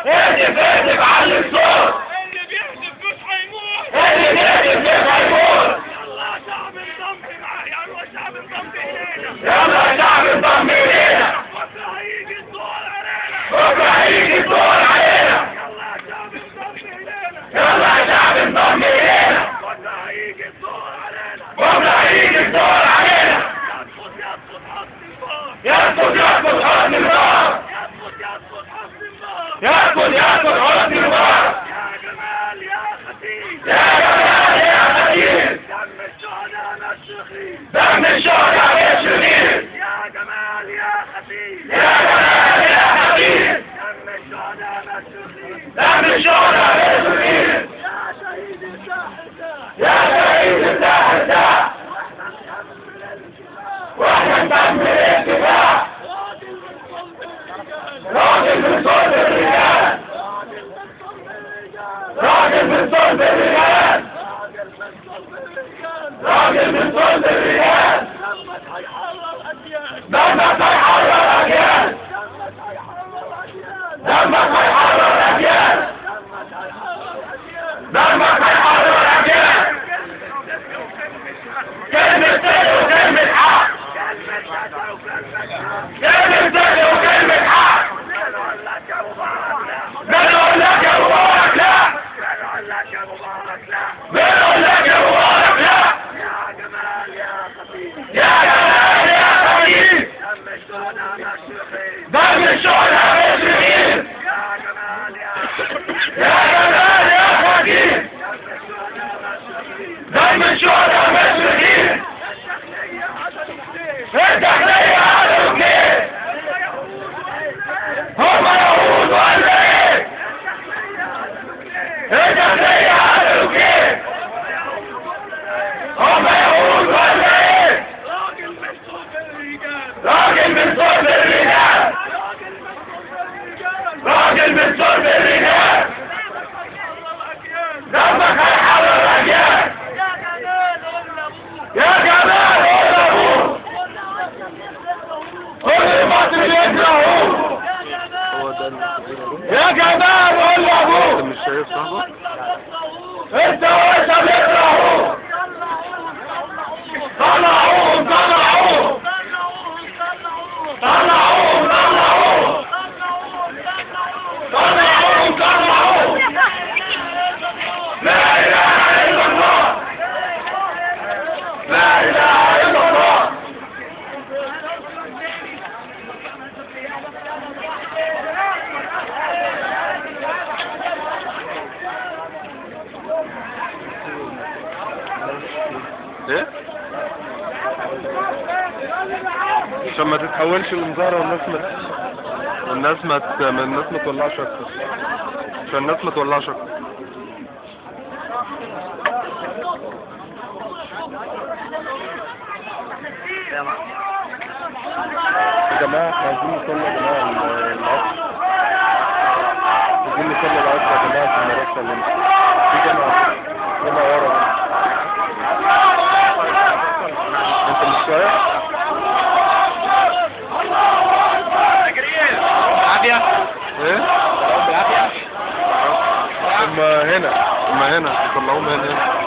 اهتف اهتف علي الصوت. اللي بيهتف مش هيموت. اللي بيهتف مش هيموت. يلا يا شعب انضم معايا. يلا يا شعب انضم الينا. يلا يا شعب انضم الينا. بكره هيجي الدور علينا. بكره هيجي الدور علينا. يلا يا شعب انضم الينا. يلا يا شعب انضم الينا. بكره هيجي الدور علينا. بكره هيجي الدور علينا. يسقط يسقط حسن النار. يسقط يسقط حسن مبارك. يا جمال يا خفيف. يا جمال يا خفيف. دم الشهداء مشرقين. دم الشهداء مشرقين. يا جمال يا خفيف. يا جمال يا خفيف. دم الشهداء مشرقين. دم الشهداء مشرقين. يا شهيد الساحل. يا شهيد الساحل. واحنا نكمل الاتفاق. راجل من صلب الرجال. راجل من صلب الرجال. راجل من صلب الرجال. دمك هيحرر أجيال. دمك هيحرر أجيال. دمك هيحرر أجيال. دمك هيحرر أجيال. كلمة سر وكلمة حق. كلمة سر وكلمة حق. بنقول لك يا مبارك لا. بنقول لك يا مبارك لا. بنقول لك يا مبارك لا. يا جمال يا خفيف. يا جمال يا خفيف. دم الشهداء مشرقين. دم الشهداء مشرقين. يا جمال يا خفيف. يا جمال يا خفيف. دم الشهداء مشرقين. الداخلية عدد كيف؟ هم يهود ولا ايه؟ الداخلية عدد كيف؟ هم يهود ولا ايه؟ راجل من صلب الرجال. راجل من صلب الرجال. راجل من صلب الرجال. دمك هيحرر اجيال. يا جمال قول لابوه. قول لمصر يكرهوه. يا جمال قول لابوه. مش شايف صاحبه؟ انت وانت بيكرهوه. طلعوهم طلعوهم. طلعوهم طلعوهم. طلعوهم طلعوهم. لا اله الا الله. لا اله الا الله. ايه؟ عشان ما تتحولش المظاهرة والناس ما تولعش اكتر. عشان الناس ما تولعش اكتر. يا جماعة احنا عايزين نصلي يا جماعة العصر. عايزين نصلي العصر يا جماعة في المرافق اللي في جماعة ورا. انت مش رايح؟ بالعافية. ايه؟ بالعافية. هما هنا يطلعوهم هنا.